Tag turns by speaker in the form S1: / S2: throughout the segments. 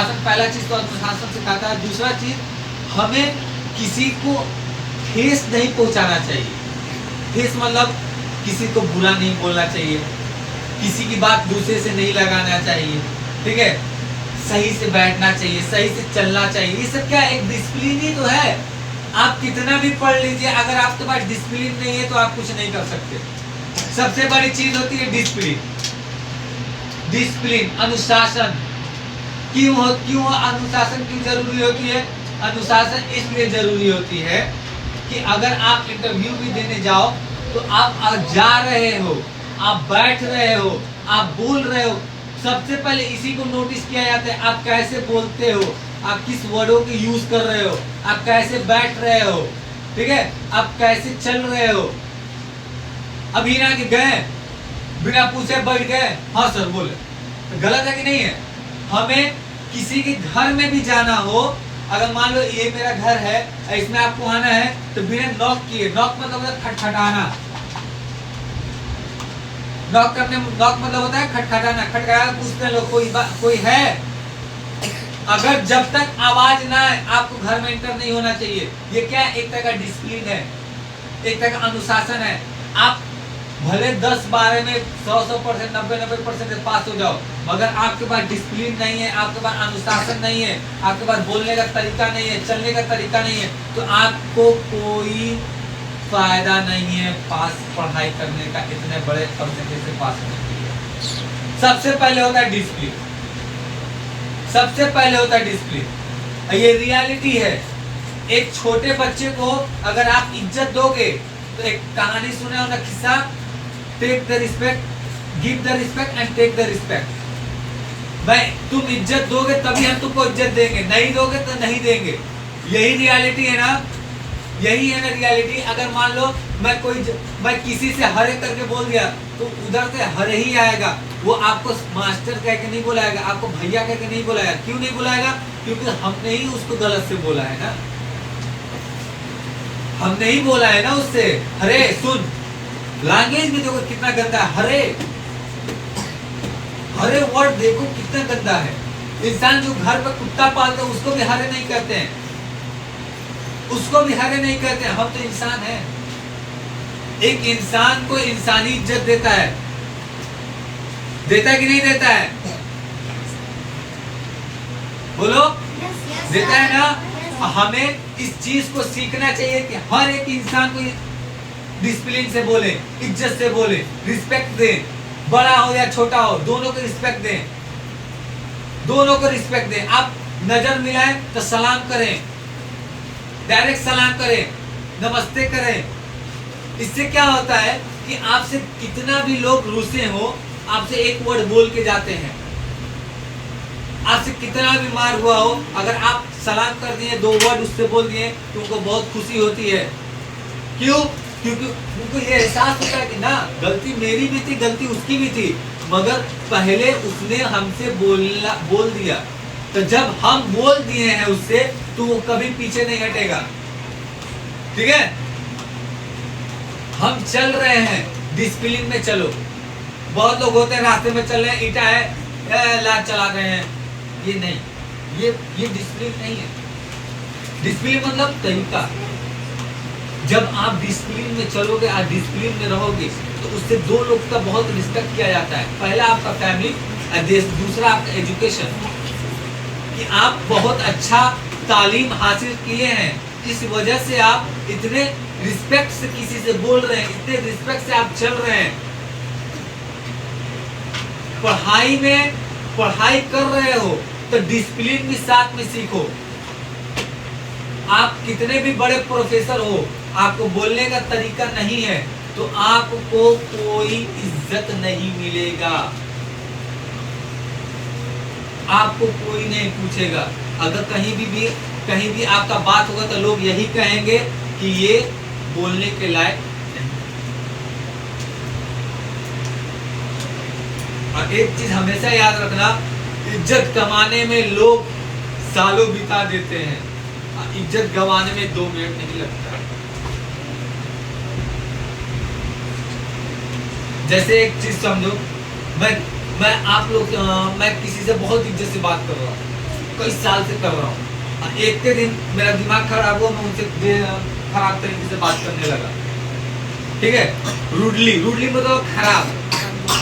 S1: पहला चीज तो अनुशासन सिखाता है। दूसरा चीज, हमें किसी को ठेस नहीं पहुंचाना चाहिए। ठेस मतलब किसी को बुरा नहीं बोलना चाहिए, किसी की बात दूसरे से नहीं लगाना चाहिए, ठीक है, सही से बैठना चाहिए, सही से चलना चाहिए। ये सब क्या एक डिसिप्लिन ही तो है। आप कितना भी पढ़ लीजिए, अगर आपके पास डिसिप्लिन नहीं है तो आप कुछ नहीं कर सकते। सबसे बड़ी चीज होती है डिसिप्लिन। डिसिप्लिन, अनुशासन। क्यों अनुशासन क्यों जरूरी होती है? अनुशासन इसलिए जरूरी होती है कि अगर आप इंटरव्यू भी देने जाओ तो आप जा रहे हो, आप बैठ रहे हो, आप बोल रहे हो, सबसे पहले इसी को नोटिस किया जाता है। आप कैसे बोलते हो, आप किस वर्डों की यूज कर रहे हो, आप कैसे बैठ रहे हो, ठीक है, आप कैसे चल रहे हो। अभी ना कि गए बिना पूछे बैठ गए, हाँ सर बोले, तो गलत है कि नहीं है? हमें किसी के घर में भी जाना हो, अगर मान लो ये मेरा घर है, इसमें आपको आना है, तो बिना नॉक किए, नॉक मतलब होता है खटखटाना, नॉक मतलब होता है खटखटाना। खटखटाना पूछते हैं लोग कोई है। अगर जब तक आवाज ना आए आपको घर में एंटर नहीं होना चाहिए। ये क्या है? एक तरह का डिसिप्लिन है, एक तरह का अनुशासन है। आप भले 10-12 में 100% 90% पास हो जाओ, मगर आपके पास डिसिप्लिन नहीं है, आपके पास अनुशासन नहीं है, आपके पास बोलने का तरीका नहीं है, चलने का तरीका नहीं है, तो आपको कोई फायदा नहीं है पास पढ़ाई करने का, इतने बड़े परसेंटेज से पास होने के लिए। सबसे पहले होता है डिसिप्लिन, सबसे पहले होता है डिसिप्लिन। ये रियलिटी है। एक छोटे बच्चे को अगर आप इज्जत दोगे, तो एक कहानी सुने हो ना, किस्सा, take the respect, give the respect and take the respect. भाई तुम इज्जत दोगे तभी हम तुमको इज्जत देंगे, नहीं दोगे तो नहीं देंगे। यही रियलिटी है ना, यही है ना रियलिटी। अगर मान लो मैं किसी से हरे करके बोल दिया, तो उधर से हरे ही आएगा। वो आपको मास्टर कह के नहीं बुलाएगा, आपको भैया कह के नहीं बुलाएगा। क्यों नहीं बुलाएगा? क्योंकि हमने ही उसको गलत से बोला है ना, हमने ही बोला है ना उससे। हरे सुन, लैंग्वेज भी देखो कितना गंदा है। हरे, हरे वर्ड देखो कितना गंदा है। इंसान जो घर पर कुत्ता पालते हैं उसको भी हरे नहीं कहते हैं, उसको भी हरे नहीं कहते हैं। हम तो इंसान हैं। एक इंसान को इंसानी इज्जत देता है, देता है कि नहीं देता है? बोलो, देता है ना। हमें इस चीज को सीखना चाहिए कि हर एक इंसान को डिसिप्लिन से बोले, इज्जत से बोले, रिस्पेक्ट दें। बड़ा हो या छोटा हो, दोनों को रिस्पेक्ट दें, दोनों को रिस्पेक्ट दें। आप नजर मिलाएं तो सलाम करें, डायरेक्ट सलाम करें, नमस्ते करें। इससे क्या होता है कि आपसे कितना भी लोग रूसे हो, आपसे एक वर्ड बोल के जाते हैं। आपसे कितना भी मार हुआ हो, अगर आप सलाम कर दिए, 2 वर्ड उससे बोल दिए, तो उनको बहुत खुशी होती है। क्यों? क्योंकि उनको ये एहसास होता है कि ना, गलती मेरी भी थी, गलती उसकी भी थी, मगर पहले उसने हमसे बोल दिया। तो जब हम बोल दिए हैं उससे, तो वो कभी पीछे नहीं हटेगा, ठीक है। हम चल रहे हैं, डिसिप्लिन में चलो। बहुत लोग होते हैं रास्ते में चल रहे हैं, ईटा है, लाद चला रहे हैं, ये नहीं, ये डिसिप्लिन नहीं है। डिसिप्लिन मतलब तरीका। जब आप डिसिप्लिन में चलोगे, आप डिसिप्लिन में रहोगे, तो उससे 2 लोग का बहुत रिस्पेक्ट किया जाता है। पहला आपका फैमिली, दूसरा आपका एजुकेशन, कि आप बहुत अच्छा तालीम हासिल किए हैं, इस वजह से आप इतने रिस्पेक्ट से किसी से बोल रहे हैं, इतने रिस्पेक्ट से आप चल रहे हैं। पढ़ाई कर रहे हो तो डिसिप्लिन भी साथ में सीखो। आप कितने भी बड़े प्रोफेसर हो, आपको बोलने का तरीका नहीं है, तो आपको कोई इज्जत नहीं मिलेगा, आपको कोई नहीं पूछेगा। अगर कहीं भी आपका बात होगा, तो लोग यही कहेंगे कि ये बोलने के लायक नहीं। और एक चीज हमेशा याद रखना, इज्जत कमाने में लोग सालों बिता देते हैं, इज्जत गंवाने में 2 मिनट नहीं लगता। जैसे एक चीज समझो, मैं किसी से बहुत इज्जत से बात कर रहा हूँ, कई साल से कर रहा हूँ। एक के दिन मेरा दिमाग खराब हुआ, मैं उनसे खराब तरीके से बात करने लगा, ठीक है। रूडली मतलब खराब,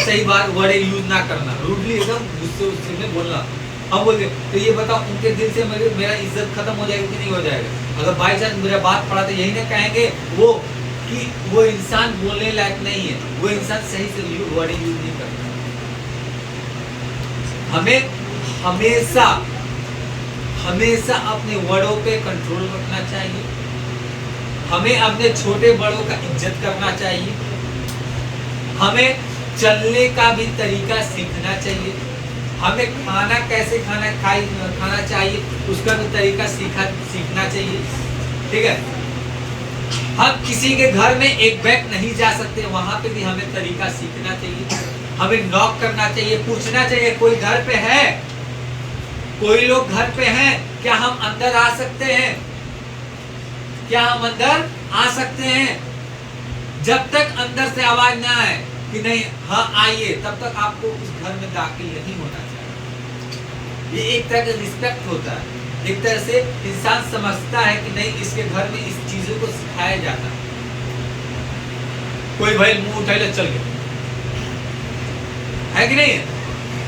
S1: सही बात वर्ड यूज ना करना, रूडली एकदम गुस्से में बोलना। हम बोलते तो ये बताओ उनके दिल से मेरा इज्जत खत्म हो जाएगी कि नहीं हो जाएगा? अगर बाई चांस मेरा बात पड़ा तो यही ना कहेंगे वो कि वो इंसान बोलने लायक नहीं है, वो इंसान सही से वर्ड यूज नहीं करता। हमें हमेशा अपने वर्डों पे कंट्रोल रखना चाहिए। हमें अपने छोटे बड़ों का इज्जत करना चाहिए। हमें चलने का भी तरीका सीखना चाहिए। हमें खाना कैसे खाना चाहिए उसका भी तरीका सीखना चाहिए, ठीक है। हम किसी के घर में एक बैग नहीं जा सकते, वहां पे भी हमें तरीका सीखना चाहिए। हमें नॉक करना चाहिए, पूछना चाहिए कोई घर पे है, कोई लोग घर पे हैं, क्या हम अंदर आ सकते हैं, क्या हम अंदर आ सकते हैं? जब तक अंदर से आवाज ना आए कि नहीं हाँ आइए, तब तक आपको उस घर में दाखिल नहीं होना चाहिए। ये एक तरह का रिस्पेक्ट होता है, एक तरह से इंसान समझता है कि नहीं इसके घर में इस चीजों को सिखाया जाता है। कोई भाई मुंह उठाए चल गया है कि नहीं?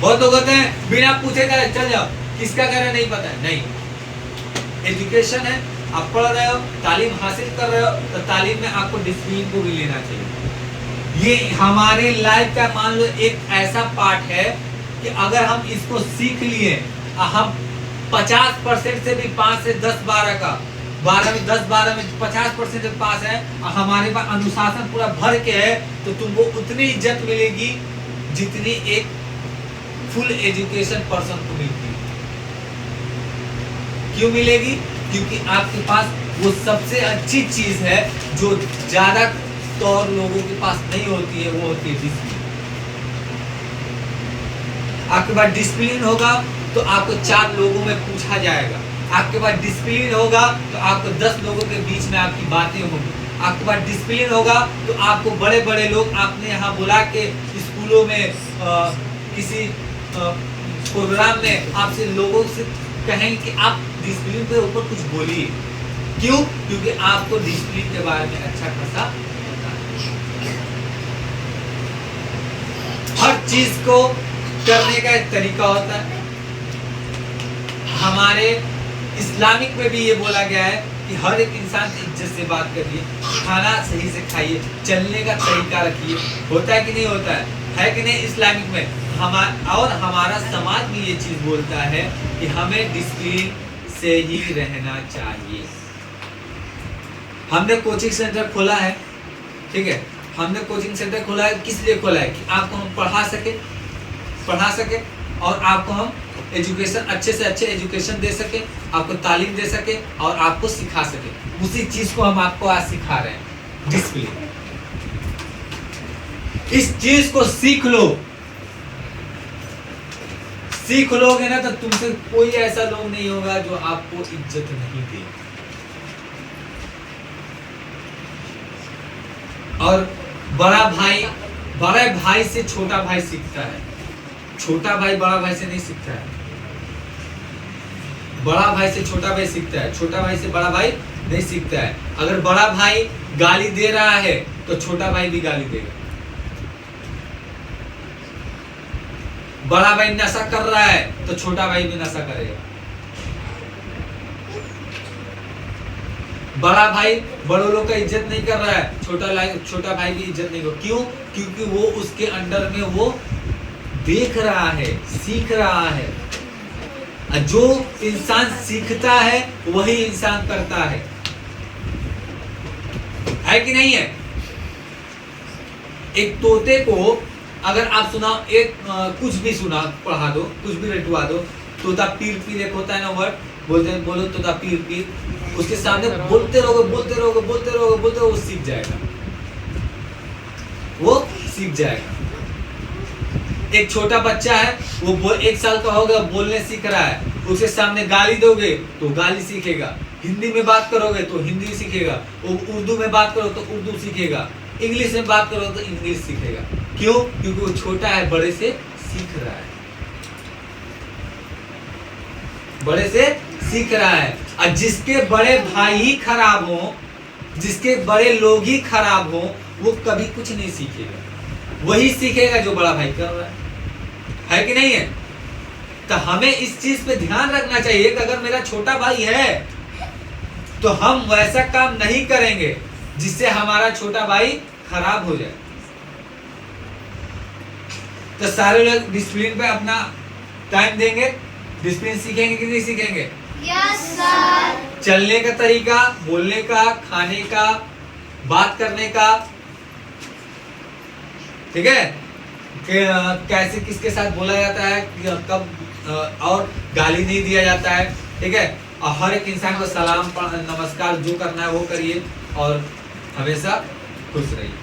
S1: बहुत लोग होते हैं बिना पूछे चल जाओ, किसका घर है नहीं पता है। नहीं, एजुकेशन है, आप पढ़ रहे हो, तालीम हासिल कर रहे हो, तो तालीम में आपको डिसिप्लिन को भी लेना चाहिए। ये हमारे लाइफ का मान लो एक ऐसा पार्ट है कि अगर हम इसको सीख लिए, हम 50% से भी 5 से 10-12 का 10-12 में 50% पास है, हमारे पास अनुशासन पूरा भर के है, तो तुमको उतनी इज्जत मिलेगी जितनी एक फुल एजुकेशन पर्सन को मिलती है। क्यों मिलेगी? क्योंकि आपके पास वो सबसे अच्छी चीज है जो ज्यादा तौर लोगों के पास नहीं होती है, वो होती है डिसिप्लिन। आपके पास डिसिप्लिन होगा तो आपको 4 लोगों में पूछा जाएगा। आपके पास डिसिप्लिन होगा तो आपको 10 लोगों के बीच में आपकी बातें होंगी। आपके पास डिसिप्लिन होगा तो आपको बड़े बड़े लोग आपने यहाँ बुला के स्कूलों में किसी प्रोग्राम में आपसे लोगों से कहेंगे कि आप डिसिप्लिन के ऊपर कुछ बोलिए। क्यों? क्योंकि आपको डिसिप्लिन के बारे में अच्छा खासा पता है। हर चीज को करने का एक तरीका होता है। हमारे इस्लामिक में भी ये बोला गया है कि हर एक इंसान से इज्जत से बात करिए, खाना सही से खाइए, चलने का तरीका रखिए। होता है कि नहीं होता है कि नहीं? इस्लामिक में हमारा समाज भी ये चीज बोलता है कि हमें डिसिप्लिन से ही रहना चाहिए। हमने कोचिंग सेंटर खोला है, ठीक है, हमने कोचिंग सेंटर खोला है, किस लिए खोला है? कि आपको हम पढ़ा सके और आपको हम एजुकेशन अच्छे से अच्छे एजुकेशन दे सके, आपको तालीम दे सके और आपको सिखा सके। उसी चीज को हम आपको आज सिखा रहे हैं, डिसिप्लिन। इस चीज को सीख लोगे ना तो तुमसे कोई ऐसा लोग नहीं होगा जो आपको इज्जत नहीं दे। और बड़े भाई से छोटा भाई सीखता है, छोटा भाई बड़ा भाई से नहीं सीखता है। बड़ा भाई से छोटा भाई सीखता है, छोटा भाई से बड़ा भाई नहीं सीखता है। अगर बड़ा भाई गाली दे रहा है तो छोटा भाई भी गाली देगा। बड़ा भाई नशा कर रहा है तो छोटा भाई भी नशा करेगा। बड़ा भाई बड़ों लोग का इज्जत नहीं कर रहा है, छोटा भाई भी इज्जत नहीं कर। क्यों? क्योंकि वो उसके अंडर में वो देख रहा है, सीख रहा है। जो इंसान सीखता है वही इंसान करता है कि नहीं है? एक तोते को अगर आप सुनाओ, कुछ भी सुना पढ़ा दो, कुछ भी रटवा दो, तोता पीर एक होता है ना वर्ड, बोलो तोता पीर, उसके सामने बोलते रहोगे, वो सीख जाएगा। एक छोटा बच्चा है, वो 1 साल का होगा, बोलने सीख रहा है, उसके सामने गाली दोगे तो गाली सीखेगा, हिंदी में बात करोगे तो हिंदी सीखेगा, उर्दू में बात करो तो उर्दू सीखेगा, इंग्लिश में बात करो तो इंग्लिश सीखेगा। क्यों? क्योंकि वो छोटा है, बड़े से सीख रहा है। बड़े से सीख रहा है। और जिसके बड़े भाई ही खराब हो, जिसके बड़े लोग ही खराब हो, वो कभी कुछ नहीं सीखेगा। वही सीखेगा जो बड़ा भाई कर रहा है कि नहीं है? तो हमें इस चीज पे ध्यान रखना चाहिए कि अगर मेरा छोटा भाई है तो हम वैसा काम नहीं करेंगे जिससे हमारा छोटा भाई खराब हो जाए। तो सारे लोग डिसिप्लिन पे अपना टाइम देंगे, डिसिप्लिन सीखेंगे कि नहीं सीखेंगे?
S2: Yes sir.
S1: चलने का तरीका, बोलने का, खाने का, बात करने का, ठीक है, कि कैसे किसके साथ बोला जाता है, कब, और गाली नहीं दिया जाता है, ठीक है। और हर एक इंसान को सलाम नमस्कार जो करना है वो करिए और हमेशा खुश रहिए।